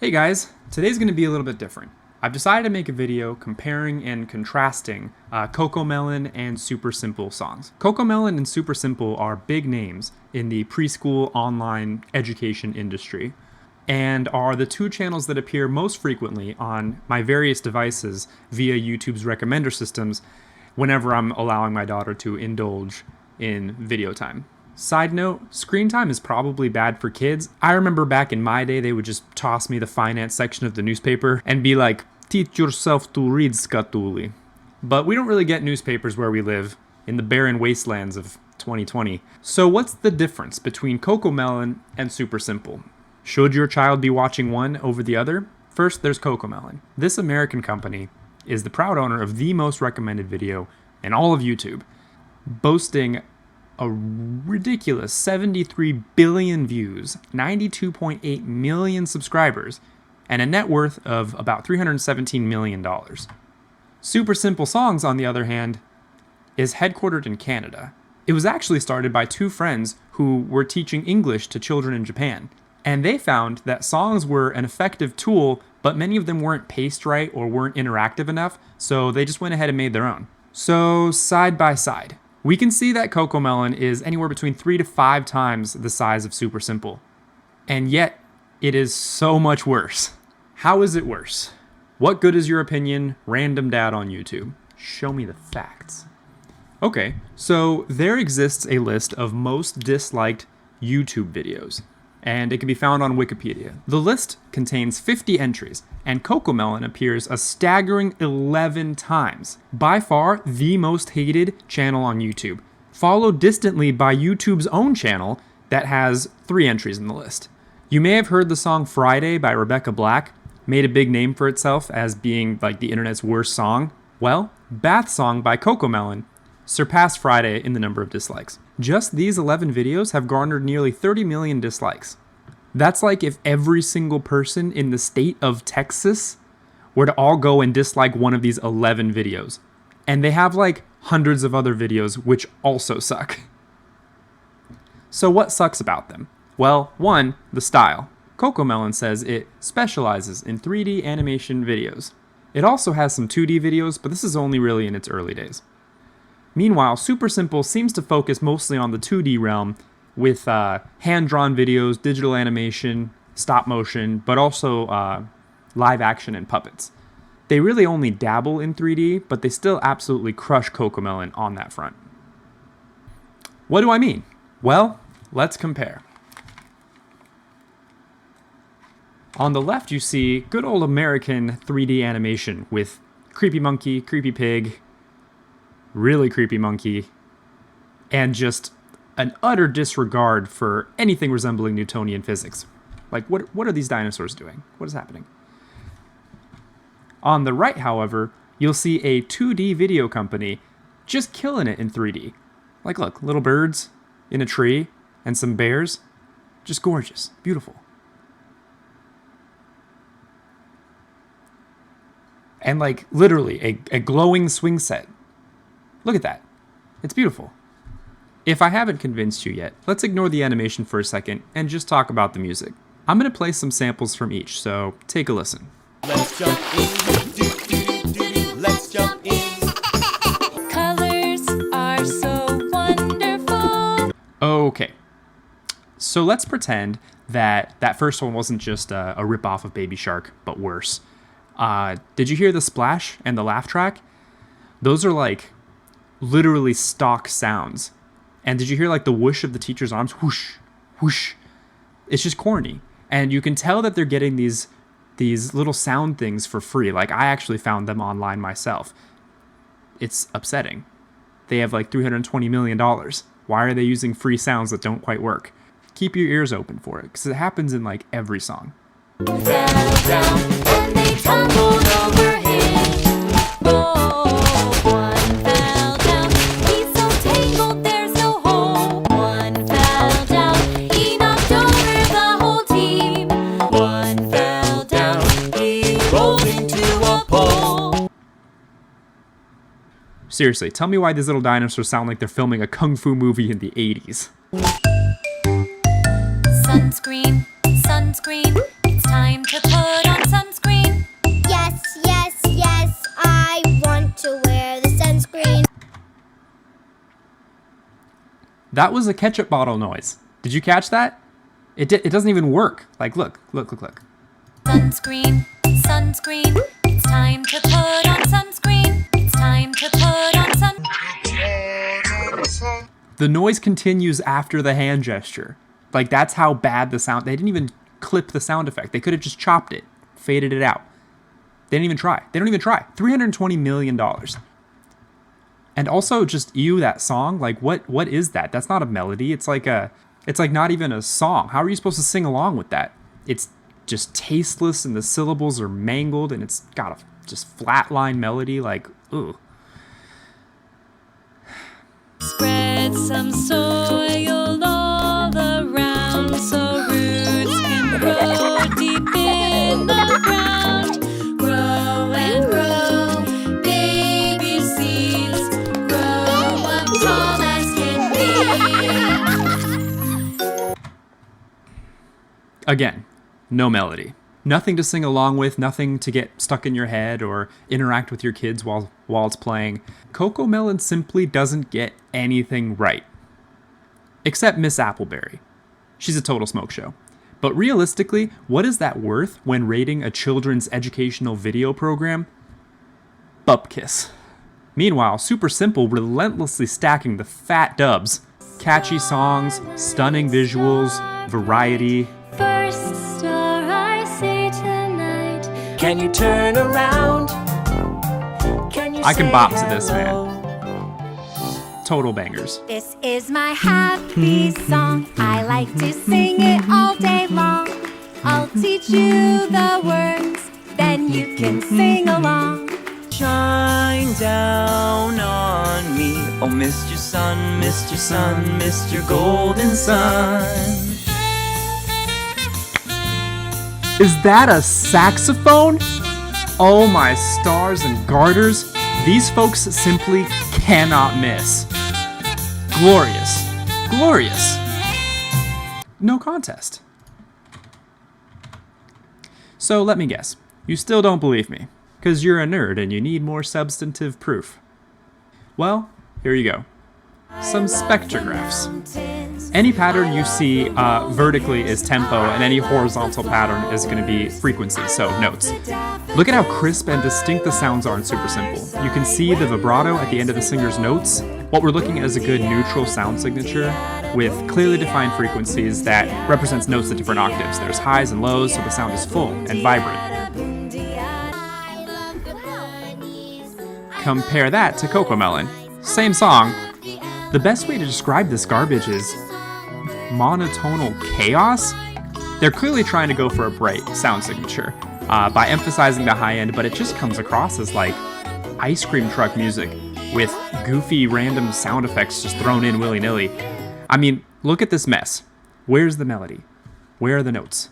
Hey guys, today's going to be a little bit different. I've decided to make a video comparing and contrasting Cocomelon and Super Simple songs. Cocomelon and Super Simple are big names in the preschool online education industry and are the two channels that appear most frequently on my various devices via YouTube's recommender systems whenever I'm allowing my daughter to indulge in video time. Side note, screen time is probably bad for kids. I remember back in my day, they would just toss me the finance section of the newspaper and be like, teach yourself to read, Skatuli. But we don't really get newspapers where we live, in the barren wastelands of 2020. So what's the difference between Cocomelon and Super Simple? Should your child be watching one over the other? First, there's Cocomelon. This American company is the proud owner of the most recommended video in all of YouTube, boasting a ridiculous 73 billion views, 92.8 million subscribers, and a net worth of about $317 million. Super Simple Songs, on the other hand, is headquartered in Canada. It was actually started by two friends who were teaching English to children in Japan, and they found that songs were an effective tool, but many of them weren't paced right or weren't interactive enough, so they just went ahead and made their own. So, side by side, we can see that Cocomelon is anywhere between 3 to 5 times the size of Super Simple. And yet, it is so much worse. How is it worse? What good is your opinion, random dad on YouTube? Show me the facts. Okay, so there exists a list of most disliked YouTube videos, and it can be found on Wikipedia. The list contains 50 entries, and Cocomelon appears a staggering 11 times. By far, the most hated channel on YouTube, followed distantly by YouTube's own channel that has 3 entries in the list. You may have heard the song Friday by Rebecca Black, made a big name for itself as being like the internet's worst song. Well, Bath Song by Cocomelon surpassed Friday in the number of dislikes. Just these 11 videos have garnered nearly 30 million dislikes. That's like if every single person in the state of Texas were to all go and dislike one of these 11 videos. And they have like hundreds of other videos which also suck. So what sucks about them? Well, one, the style. Cocomelon says it specializes in 3D animation videos. It also has some 2D videos, but this is only really in its early days. Meanwhile, Super Simple seems to focus mostly on the 2D realm with hand-drawn videos, digital animation, stop motion, but also live action and puppets. They really only dabble in 3D, but they still absolutely crush Cocomelon on that front. What do I mean? Well, let's compare. On the left, you see good old American 3D animation with creepy monkey, creepy pig, really creepy monkey, and just an utter disregard for anything resembling Newtonian physics. Like, what are these dinosaurs doing? What is happening? On the right, however, you'll see a 2D video company just killing it in 3D. Like, look, little birds in a tree and some bears. Just gorgeous, beautiful. And like, literally, a glowing swing set. Look at that. It's beautiful. If I haven't convinced you yet, let's ignore the animation for a second and just talk about the music. I'm going to play some samples from each, so take a listen. Let's jump in. Let's jump in. Colors are so wonderful. Okay. So let's pretend that first one wasn't just a ripoff of Baby Shark, but worse. Did you hear the splash and the laugh track? Those are like literally stock sounds. And did you hear like the whoosh of the teacher's arms? Whoosh, whoosh. It's just corny. And you can tell that they're getting these little sound things for free. Like, I actually found them online myself. It's upsetting. They have like $320 million. Why are they using free sounds that don't quite work? Keep your ears open for it, because it happens in like every song. Fell down and they tumbled over him. Oh, one fell down. He's so tangled, there's no hope. One fell down. He knocked over the whole team. One fell down. He rolled into a pole. Seriously, tell me why these little dinosaurs sound like they're filming a kung fu movie in the 80s. Sunscreen, sunscreen. It's time to put That was a ketchup bottle noise. Did you catch that? It doesn't even work. Like, look. Sunscreen, sunscreen. It's time to put on sunscreen. It's time to put on sun. The noise continues after the hand gesture. Like, that's how bad the sound... They didn't even clip the sound effect. They could have just chopped it, faded it out. They didn't even try. They don't even try. $320 million. And also, just that song, like, what is that? That's not a melody. It's like not even a song. How are you supposed to sing along with that? It's just tasteless, and the syllables are mangled, and it's got a just flatline melody, like, ooh. Spread some soil all around so roots can grow deep in the ground. Grow and grow, baby seeds. Grow up tall as can be. Again, no melody. Nothing to sing along with, nothing to get stuck in your head or interact with your kids while it's playing. Cocomelon simply doesn't get anything right. Except Miss Appleberry. She's a total smoke show. But realistically, what is that worth when rating a children's educational video program? Bupkiss. Meanwhile, Super Simple relentlessly stacking the fat dubs. Catchy songs, stunning visuals, variety. First star I see tonight. Can you turn around? I can bop to this, man. Total bangers. This is my happy song. I like to sing it all day long. I'll teach you the words, then you can sing along. Shine down on me, oh Mr. Sun, Mr. Sun, Mr. Golden Sun. Is that a saxophone? Oh my stars and garters. These folks simply cannot miss. Glorious. Glorious. No contest. So let me guess. You still don't believe me, because you're a nerd and you need more substantive proof. Well, here you go. Some spectrographs. Any pattern you see vertically is tempo, and any horizontal pattern is going to be frequency, so notes. Look at how crisp and distinct the sounds are in Super Simple. You can see the vibrato at the end of the singer's notes. What we're looking at is a good neutral sound signature with clearly defined frequencies that represents notes at different octaves. There's highs and lows, so the sound is full and vibrant. Compare that to Cocomelon. Same song. The best way to describe this garbage is monotonal chaos. They're clearly trying to go for a bright sound signature by emphasizing the high end, but it just comes across as like ice cream truck music with goofy random sound effects just thrown in willy-nilly. I mean, look at this mess. Where's the melody? Where are the notes?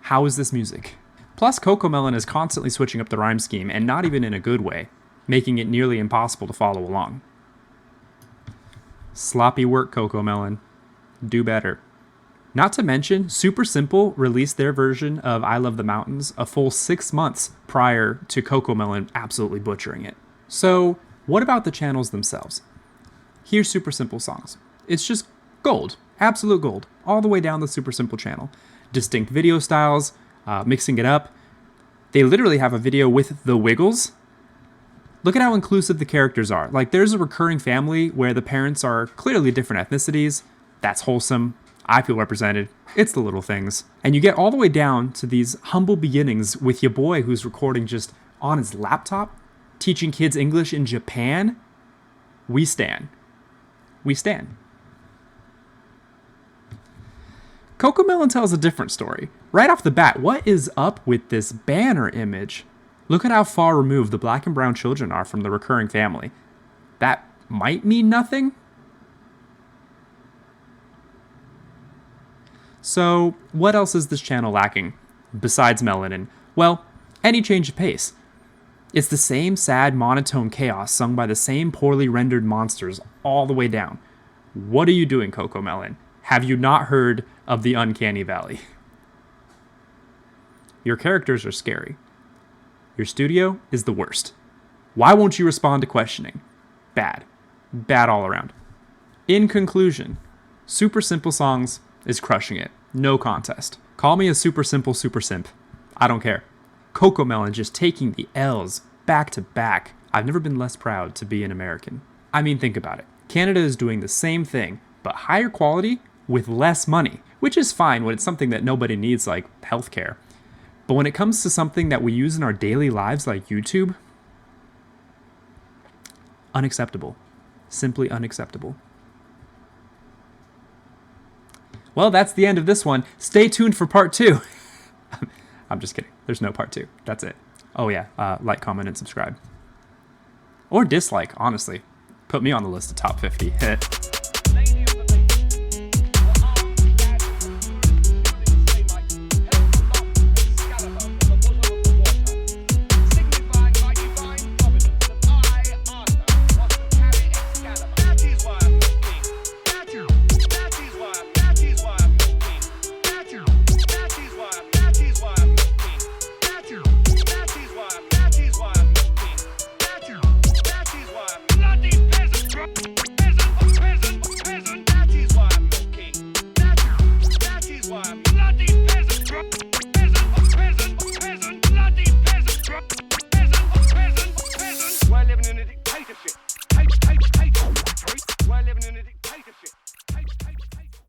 How is this music? Plus, Cocomelon is constantly switching up the rhyme scheme, and not even in a good way, making it nearly impossible to follow along. Sloppy work, Cocomelon. Do better. Not to mention, Super Simple released their version of I Love the Mountains a full 6 months prior to Cocomelon absolutely butchering it. So, what about the channels themselves? Here's Super Simple songs. It's just gold. Absolute gold. All the way down the Super Simple channel. Distinct video styles, mixing it up. They literally have a video with the Wiggles. Look at how inclusive the characters are. Like, there's a recurring family where the parents are clearly different ethnicities. That's wholesome. I feel represented. It's the little things. And you get all the way down to these humble beginnings with your boy who's recording just on his laptop, teaching kids English in Japan. We stand. We stand. Cocomelon tells a different story. Right off the bat, what is up with this banner image? Look at how far removed the black and brown children are from the recurring family. That might mean nothing? So, what else is this channel lacking, besides melanin? Well, any change of pace. It's the same sad, monotone chaos sung by the same poorly rendered monsters all the way down. What are you doing, Cocomelon? Have you not heard of the Uncanny Valley? Your characters are scary. Your studio is the worst. Why won't you respond to questioning? Bad. Bad all around. In conclusion, Super Simple Songs is crushing it. No contest. Call me a super simple super simp. I don't care. Cocomelon just taking the L's back to back. I've never been less proud to be an American. I mean, think about it. Canada is doing the same thing, but higher quality with less money, which is fine when it's something that nobody needs, like healthcare. But when it comes to something that we use in our daily lives, like YouTube, unacceptable. Simply unacceptable. Well, that's the end of this one. Stay tuned for part 2. I'm just kidding. There's no part 2. That's it. Oh yeah, like, comment, and subscribe. Or dislike, honestly. Put me on the list of top 50.